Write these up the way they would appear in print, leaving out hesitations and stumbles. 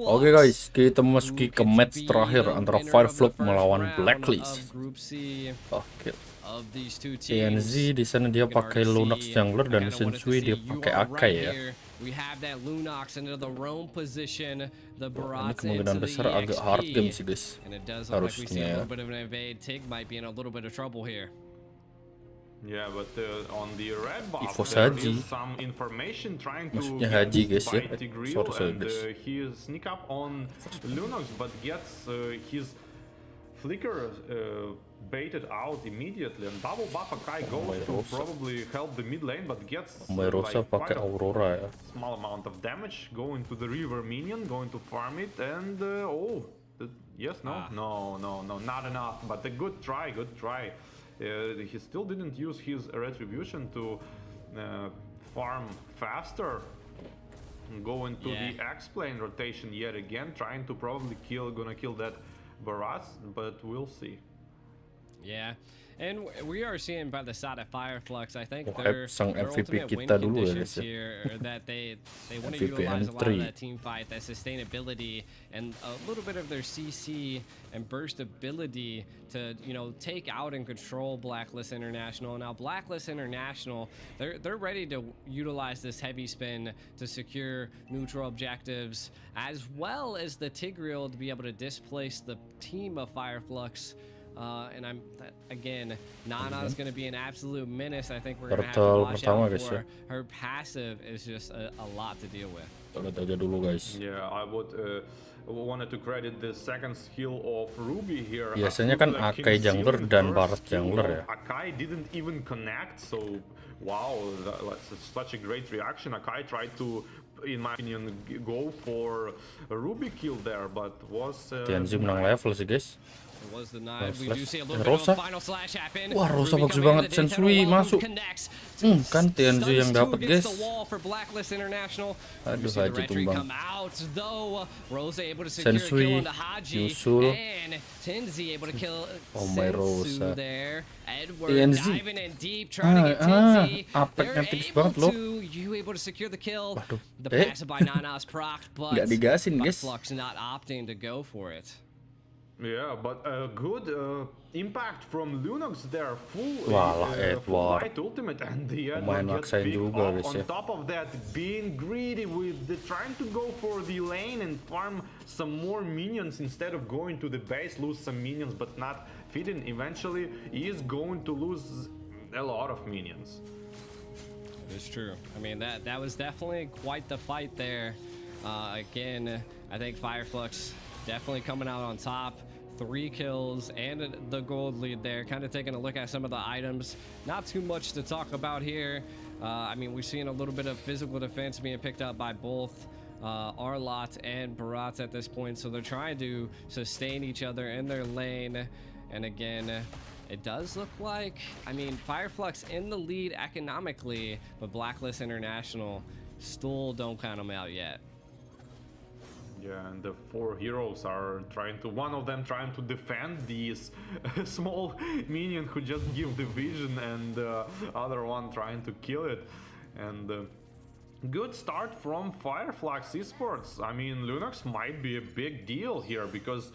Oke guys, kita memasuki ke match terakhir antara Flux melawan Blacklist. Oke. TNZ di sana dia pakai Lunox jungler dan Sensui dia pakai Akai ya. Ini kemungkinan besar agak hard game sih guys. Harusnya ya. Yeah, but on the red buff, there is some information trying to Haji guys ya. Tigreal, and he sneak up on Lunox, but gets his flicker baited out immediately, and double buff Akai goes to probably help the mid lane, but gets like pakai Aurora ya. Small amount of damage going to the river minion, going to farm it, and yes, no, not enough, but a good try. He still didn't use his retribution to farm faster. Go into the X-plane rotation yet again, trying to probably gonna kill that Baras, but we'll see. Yeah, and we are seeing by the side of Flux, I think their ultimate win conditions here that they want to utilize a lot of that team fight, that sustainability, and a little bit of their CC and burst ability to, you know, take out and control Blacklist International. Now Blacklist International, they're ready to utilize this heavy spin to secure neutral objectives, as well as the Tigreal to be able to displace the team of Flux. And again, Nana is going to be an absolute menace. I think we're going to have to watch out for her passive. Is just a lot to deal with. Yeah, I would wanted to credit the second skill of Ruby here. Biasanya kan Akai jungler dan Barat jungler ya. Akai didn't even connect, so wow, that's such a great reaction. Akai tried to, in my opinion, go for a Ruby kill there, but was TNZ menang level sih guys. Rosa. Wah, Rosa bagus banget. Sensui masuk. Kan TNZ yang dapat guys. Aduh, Haji tumbang. Sensui nyusul. Oh my Rosa. TNZ. Apeknya tipis banget loh. Waduh. Nggak digasin guys. Yeah, but a good impact from Lunox there, full Edward ultimate, and the Edward gets big off. On top of that, being greedy with trying to go for the lane and farm some more minions instead of going to the base, lose some minions but not feeding. Eventually, he is going to lose a lot of minions. It's true. I mean, that was definitely quite the fight there. Again, I think Flux definitely coming out on top. 3 kills and the gold lead there. Kind of taking a look at some of the items. Not too much to talk about here. I mean, we've seen a little bit of physical defense being picked up by both Arlott and Barat at this point. So they're trying to sustain each other in their lane. And again, it does look like, I mean, Flux in the lead economically, but Blacklist International still don't count them out yet. Yeah, and the 4 heroes are one of them trying to defend these small minion who just give the vision, and the other one trying to kill it. And good start from Flux Esports. I mean, Lunox might be a big deal here because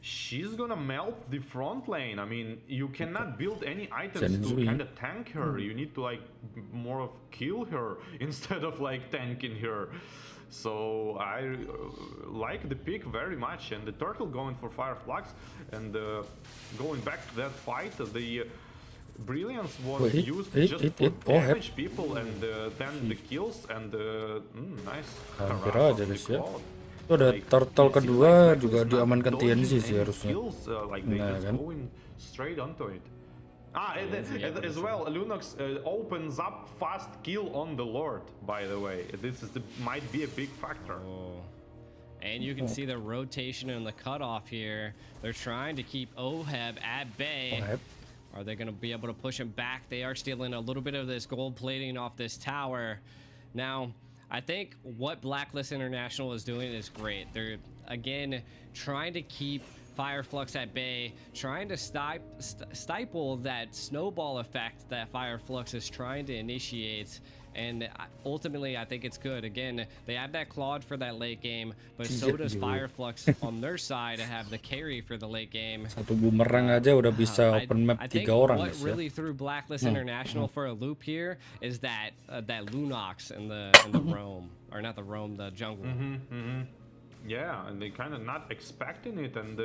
she's gonna melt the front lane. I mean, you cannot build any items to kind of tank her. You need to like more of kill her instead of like tanking her. So I like the pick very much, and the turtle going for Flux, and going back to that fight, the brilliance was used just to damage people, and then the kills, and nice. Hampir aja guys ya. Itu ada turtle kedua juga diamankan TNZ sih harusnya. Nah kan. Straight onto it. As well, Lunox opens up fast kill on the Lord, by the way. This might be a big factor. And you can see the rotation and the cutoff here. They're trying to keep Oheb at bay. Are they going to be able to push him back? They are stealing a little bit of this gold plating off this tower. Now, I think what Blacklist International is doing is great. They're, again, trying to keep Flux at bay, trying to stifle that snowball effect that Flux is trying to initiate. And ultimately, I think it's good. Again, they have that Claude for that late game, but so does Fireflux on their side to have the carry for the late game. Satu bumerang aja udah bisa open map I think 3 orang what guys ya. really threw Blacklist International for a loop here is that that Lunox in the roam, or not the roam, the jungle. Yeah, and they kind of not expecting it, and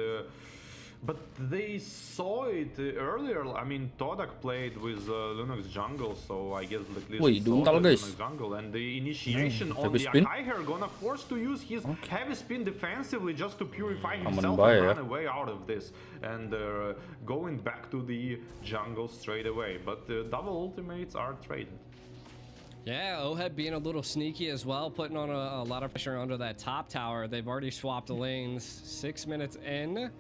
but they saw it earlier. I mean, Todak played with Lunox jungle, so I guess Blacklist saw the Lunox jungle, and the initiation on the YAKALI here gonna force to use his heavy spin defensively just to purify himself and run away out of this, and going back to the jungle straight away. But double ultimates are traded. Yeah, OHEB being a little sneaky as well, putting on a lot of pressure under that top tower. They've already swapped the lanes 6 minutes in.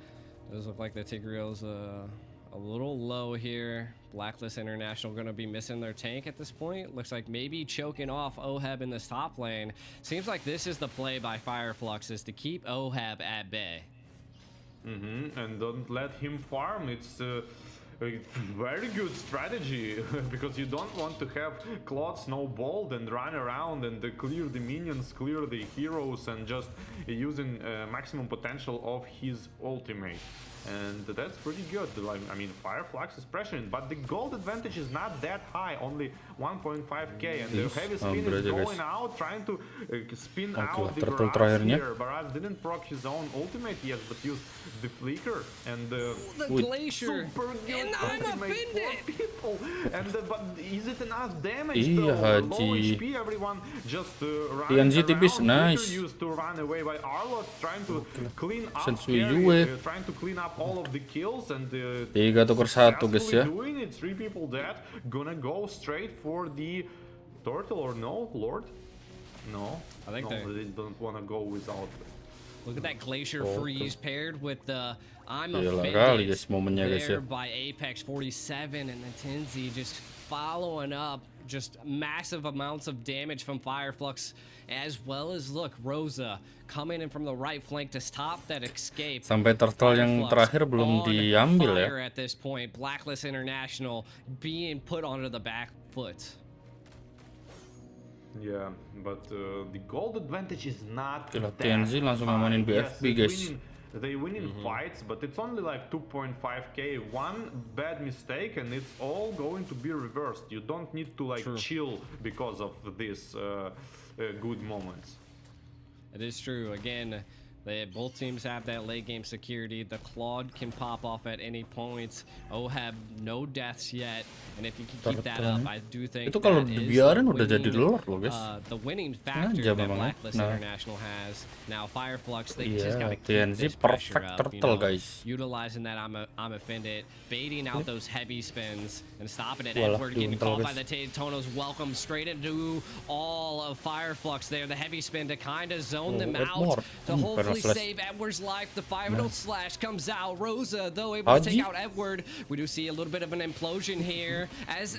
Does look like the Tigreal's a little low here. Blacklist International going to be missing their tank at this point. Looks like maybe choking off OHEB in this top lane. Seems like this is the play by Fireflux, is to keep OHEB at bay. And don't let him farm. It's a very good strategy because you don't want to have Claude snowballed and run around and clear the minions, clear the heroes, and just using maximum potential of his ultimate. And that's pretty good. Like, I mean, Fireflux is pressuring, but the gold advantage is not that high, only 1.5k, and the heavy spin is going out, trying to spin out the Barrage here. Barrage didn't proc his own ultimate yet, but used the flicker and the Glacier. Super good and I'm offended. People. And but is it enough damage? Iya, Low Haji. HP, everyone just TNZ tipis, nice. Used to run away by Arlot, trying to clean up, trying to clean up all of the kills, and 3-1 guys ya. doing it. 3 people dead. Gonna go straight for the turtle, or no, Lord? No, I think they don't want to go without. Look at that Glacier freeze paired with the I'm Kali guys offended momennya guys ya. there by Apex 47, and then Tenzi just following up just massive amounts of damage from Fireflux, as well as look, Rosa coming in from the right flank to stop that escape. Sampai turtle yang terakhir belum diambil ya. At this point, Blacklist International being put onto the back foot. Yeah, but the gold advantage is not that TNZ langsung ngamanin BFB guys. They win in fights, but it's only like 2.5k. One bad mistake and it's all going to be reversed. You don't need to like chill because of this good moments. It is true. Again, both teams have that late game security. The Claude can pop off at any point. OHEB, no deaths yet. And if you can keep that up, I do think itu kalau dibiarin udah jadi lord loh guys. The winning factor that Blacklist International has. Now Fireflux, they just gotta keep this pressure up, guys. utilizing that I'm offended, baiting out those heavy spins and stopping it. Edward getting caught by the Tonos. Welcome straight into all of Fireflux there. The heavy spin to kind of zone them out to hopefully save Edward's life. The 5-0 slash comes out. Rosa, though, able to take out Edward. We do see a little bit of an implosion here as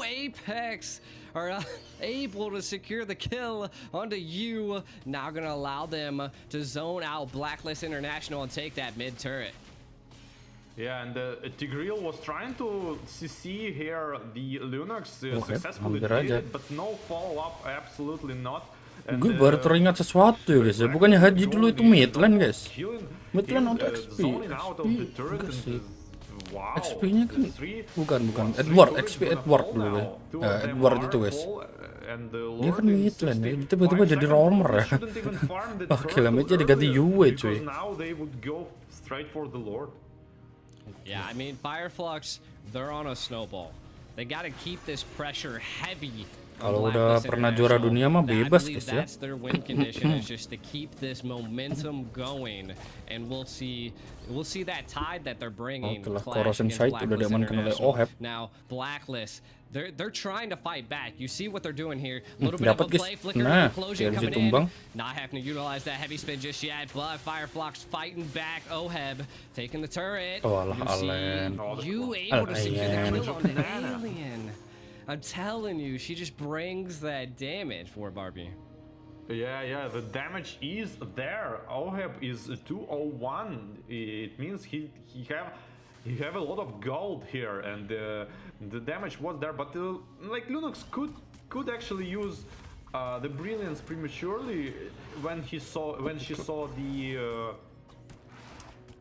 Apex are able to secure the kill onto you. Now gonna allow them to zone out Blacklist International and take that mid turret. Yeah, and Tigreal was trying to CC here the Lunox successfully did, but no follow-up, absolutely not. Gue baru teringat sesuatu ya guys ya, bukannya Haji dulu itu midlane guys. Midlane untuk XP. Enggak sih. XP-nya kan bukan Edward, XP Edward dulu ya. Edward itu guys. Dia kan midlane ya, tiba-tiba jadi roamer ya. Oke, lamanya diganti Yue cuy. Yeah, I mean Fireflux, they're on a snowball. They gotta keep this pressure heavy. Kalau udah pernah juara dunia mah bebas guys ya. That's their win condition, is just to keep this momentum going, and we'll see that tide that they're bringing. Corrosion Sight udah diamankan oleh OHEB. Now Blacklist, they're trying to fight back. You see what they're doing here. A little bit of a play flicker, implosion coming in. Not having to utilize that heavy spin just yet, but Fireflux fighting back. OHEB taking the turret. You able to secure the kill on the alien. I'm telling you, she just brings that damage for Barbie. Yeah, the damage is there. OHEB is 201. It means he have a lot of gold here, and the damage was there. But like Lunox could could actually use the brilliance prematurely when she saw the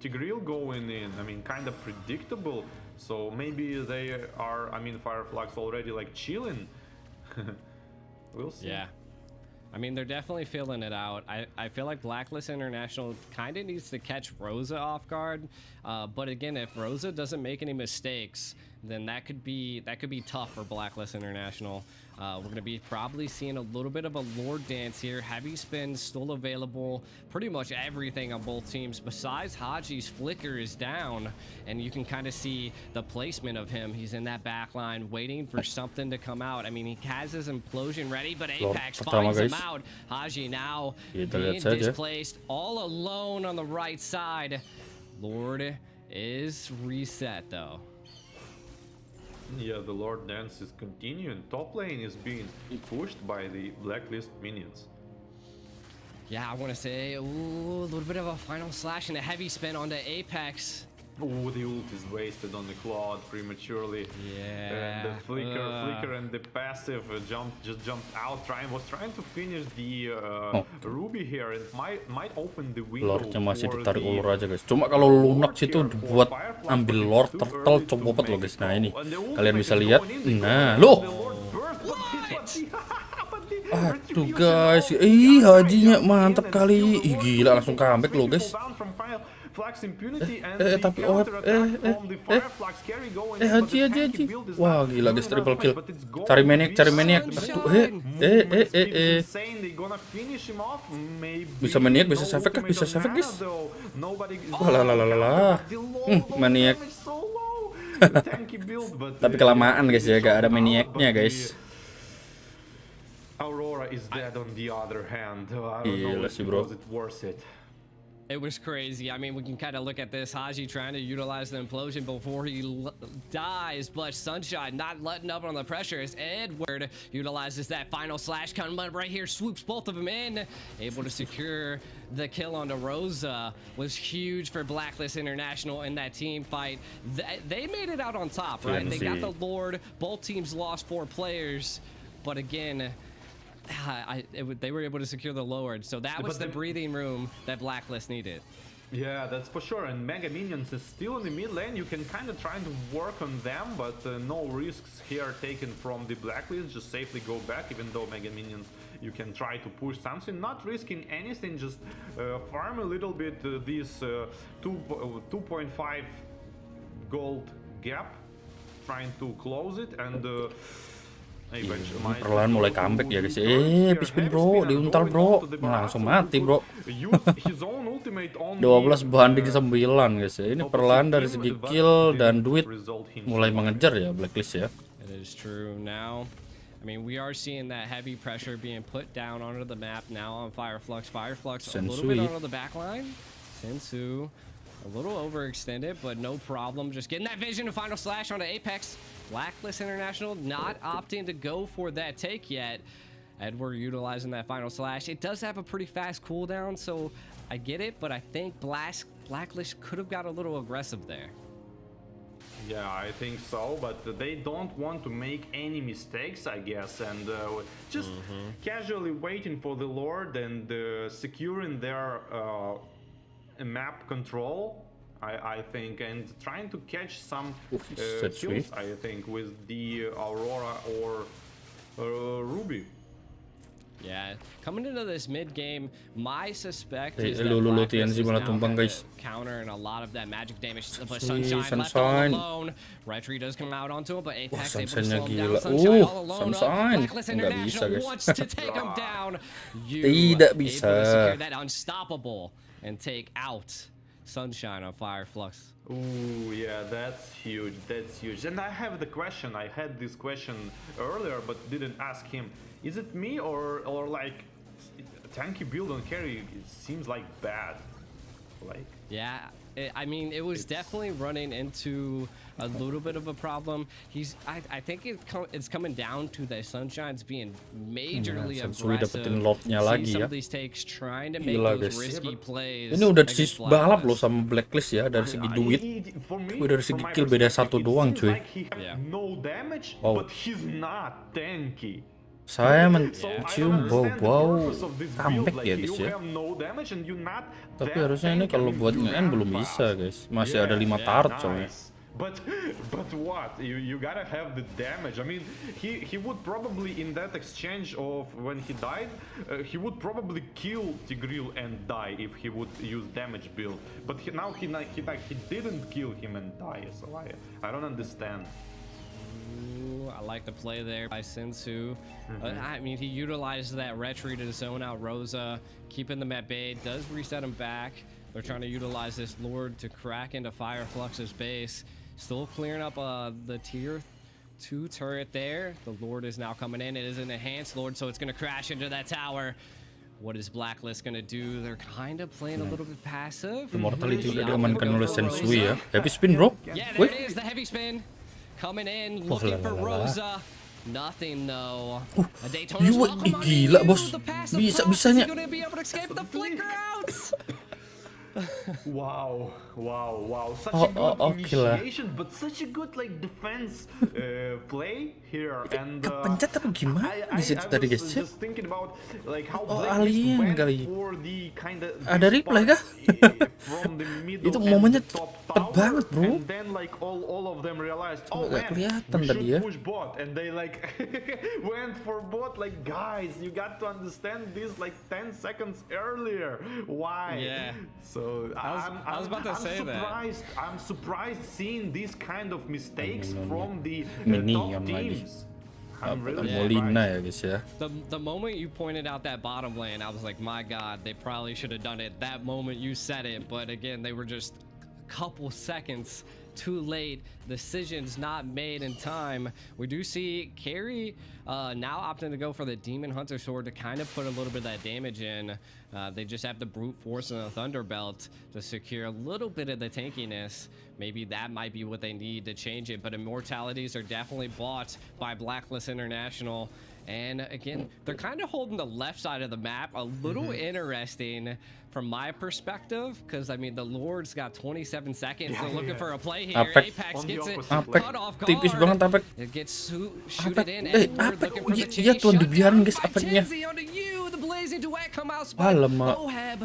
Tigreal going in. I mean, kind of predictable. So maybe they are. I mean, Fireflux already like chilling. We'll see. Yeah. I mean, they're definitely feeling it out. I feel like Blacklist International kind of needs to catch Rosa off guard. But again, if Rosa doesn't make any mistakes, then that could be tough for Blacklist International. We're going to be probably seeing a little bit of a Lord dance here. Heavy spin still available. Pretty much everything on both teams besides Hadji's flicker is down, and you can kind of see the placement of him. He's in that back line waiting for something to come out. I mean, he has his implosion ready, but Apex finds him out. Hadji now being displaced all alone on the right side. Lord is reset though. Yeah, the Lord dance is continuing. Top lane is being pushed by the Blacklist minions. Yeah, I want to say, ooh, a little bit of a final slash and a heavy spin onto Apex. Oh, the ult is wasted on the Claude prematurely. Yeah. And the flicker and the passive just jumped out. Was trying to finish the Ruby here. It might open the window. Lordnya masih ditarik ulur aja guys. Cuma kalau Lunox itu dibuat ambil Lord turtle copot loh guys. Nah ini kalian bisa lihat. Nah loh. Aduh guys, Hajinya mantap kali. Ih gila langsung comeback loh guys. Tapi Haji. Wah gila guys, triple kill. Cari maniac. Bisa maniac, bisa savek kah? Bisa savek guys. Wah lah. Maniac. Tapi kelamaan guys ya, gak ada maniacnya guys. Aurora is dead on the other hand. I don't know if it worth it. It was crazy. I mean, we can kind of look at this. Hadji trying to utilize the implosion before he dies, but Sunshine not letting up on the pressure as Edward utilizes that final slash. Coming right here, swoops both of them in. Able to secure the kill onto Rosa was huge for Blacklist International in that team fight. They made it out on top, right? They got the Lord. Both teams lost 4 players, but again, they were able to secure the Lord, so that was the breathing room that Blacklist needed. Yeah, that's for sure. And Mega Minions is still in the mid lane. You can kind of try to work on them, but no risks here taken from the Blacklist. Just safely go back, even though Mega Minions, you can try to push something, not risking anything, just farm a little bit this 2.5 gold gap, trying to close it, and perlahan mulai comeback ya guys. Pispin bro, diuntal bro, langsung mati bro. 12 banding 9 guys ya. Ini perlahan dari segi kill dan duit mulai mengejar ya Blacklist ya. It is true now. I mean, we are seeing that heavy pressure being put down onto the map now on Fireflux. Fireflux a little bit onto the back line. Sensu a little overextended, but no problem. Just getting that vision and final slash onto Apex. Blacklist International not opting to go for that take yet. Edward utilizing that final slash. It does have a pretty fast cooldown, so I get it, but I think Blacklist could have got a little aggressive there. Yeah, I think so, but they don't want to make any mistakes, I guess, and just casually waiting for the Lord and securing their map control, I think, and trying to catch some kills, I think, with the Aurora or Ruby. Yeah, coming into this mid game, my suspect is that TNZ malah tumbang guys. Countering a lot of that magic damage. But Sunshine left all alone. Retry does come out onto him, but Apex able to slow him down. Sunshine all alone. Blacklist International wants to take him down. Tidak bisa. Able to secure that unstoppable and take out Sunshine on Fireflux. Ooh, yeah, that's huge. That's huge. And I have the question. I had this question earlier, but didn't ask him. Is it me or like tanky build on carry? It seems like bad. Like yeah, I mean, it was definitely running into a little bit of a problem. I think it's coming down to the Sunshine's being majorly aggressive. Some of these takes trying to make those risky plays. Ini udah sisi balap loh sama Blacklist ya, dari segi duit. Dari segi kill beda 1 doang cuy. No damage, but he's not tanky. Saya mencium bau-bau comeback ya guys ya. Tapi harusnya ini kalau buat nge-end belum bisa guys. Masih ada 5 turret soalnya. But what? You gotta have the damage. I mean, he would probably in that exchange of when he died, he would probably kill Tigreal and die if he would use damage build. But now he didn't kill him and die. So I don't understand. Ooh, I like the play there by Sensu. I mean, he utilized that retreat to zone out Rosa, keeping them at bay. Does reset him back. They're trying to utilize this Lord to crack into Fireflux's base. Still clearing up the tier 2 turret there. The Lord is now coming in. It is an enhanced Lord, so it's going to crash into that tower. What is Blacklist going to do? They're kind of playing a little bit passive. Immortality udah diamankan oleh Sensui ya. Heavy spin bro. Yeah, there it is. The heavy spin coming in, looking for Rosa. Nothing though. Gila bos. Bisa-bisanya. Wow. Such a good initiation, but such a good like defense play here. And kepencet tapi gimana di situ tadi guys ya? Just thinking about like how alien kali. For the kinda ada replay kah? From the middle. Itu momennya cepet banget bro. And then like all of them realized, oh man, kelihatan we tadi ya. push bot, and they like went for bot. Like guys, you got to understand this like 10 seconds earlier. Why? Yeah. So I was about to say surprised. I'm surprised seeing these kind of mistakes from the top teams. I'm really Molina ya guys ya. The moment you pointed out that bottom lane, I was like, my God, they probably should have done it that moment you said it. But again, they were just a couple seconds too late. Decisions not made in time. We do see Carry now opting to go for the Demon Hunter Sword to kind of put a little bit of that damage in. They just have the Brute Force and the Thunder Belt to secure a little bit of the tankiness. Maybe that might be what they need to change it, but Immortalities are definitely bought by Blacklist International. And again, they're kind of holding the left side of the map. A little interesting from my perspective, because I mean, the Lord's got 27 seconds. They're looking for a play here. Apex gets it caught off guard. Tipis banget Apex. It gets shooted in. Edward looking for the iya tuh dibiarin guys Apexnya. Alamak,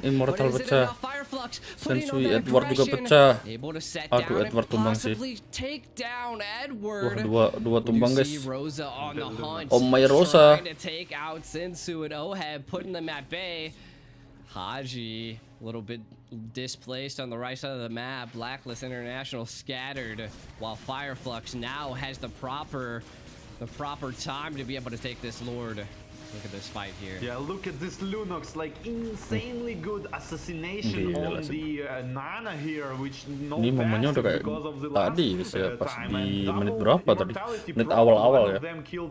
Immortal pecah. Sensui Edward juga pecah. Aduh, Edward tumbang sih. Wah, dua tumbang guys. Oh my Rosa. Hadji, a little bit displaced on the right side of the map. Blacklist International scattered, while Fireflux now has the proper time to be able to take this Lord. Look at this fight here. Yeah, look at this Lunox, like insanely good assassination on the Nana here, which no momennya udah kayak because of the tadi guys ya, pas di menit berapa tadi? Menit awal-awal ya.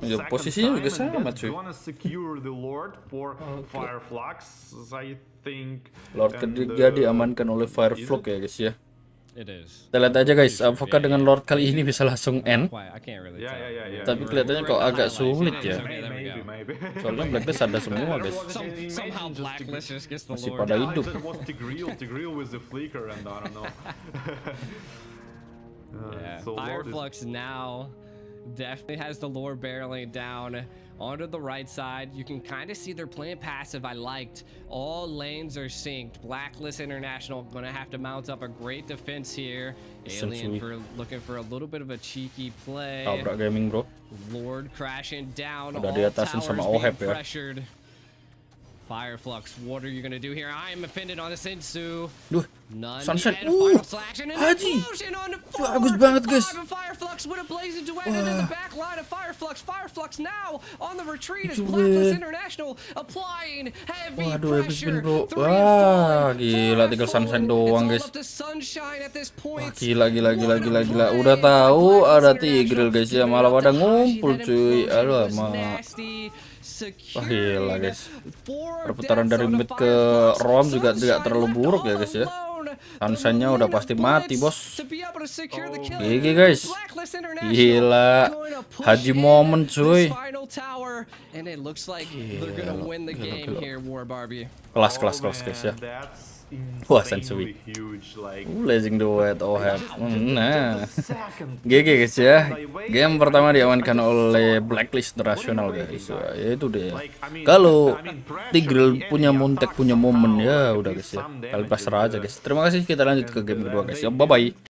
Ya posisinya juga sama cuy. Secure the Lord for Fireflux, I think. Lord ketiga diamankan oleh Fireflux ya guys ya. It is. Kita lihat aja guys, apakah dengan Lord kali ini bisa langsung end? Yeah. Tapi kelihatannya kok agak sulit ya. Maybe. Soalnya Blacklist ada semua guys. Masih pada hidup. Tigreal with the flicker and I don't know. So Fireflux now definitely has the Lord barreling down onto the right side. You can kind of see they're playing passive. I liked all lanes are synced. Blacklist International gonna have to mount up a great defense here. Alien for looking for a little bit of a cheeky play. Tabrak gaming bro. Lord crashing down. Udah diatasin sama Oheb ya. Pressured. Fireflux, what are you gonna do here? I am offended on the Sensu. Duh, Sunset. Haji. Bagus banget guys. Fireflux with a blazing duet into the back line of Fireflux. Fireflux now on the retreat as Blacklist International applying heavy pressure. Wah, gila tinggal Sunset doang guys. Wah, gila. Udah tahu ada Tigreal guys ya, malah pada ngumpul cuy. Alamak. Wah gila guys. Perputaran dari mid ke ROM juga tidak terlalu buruk ya guys ya. Sunshine-nya udah pasti mati bos. GG guys. Gila. Haji moment cuy. Kelas guys ya. Wah, Sensui. huge. Like, Blazing the White Ohab. Nah, GG guys ya. Game pertama diamankan oleh Blacklist Internasional guys. Wah, ya itu deh. Kalau Tigreal punya montek, punya momen ya udah guys ya. Kali pasrah aja guys. Terima kasih, kita lanjut ke game kedua guys ya. Bye bye.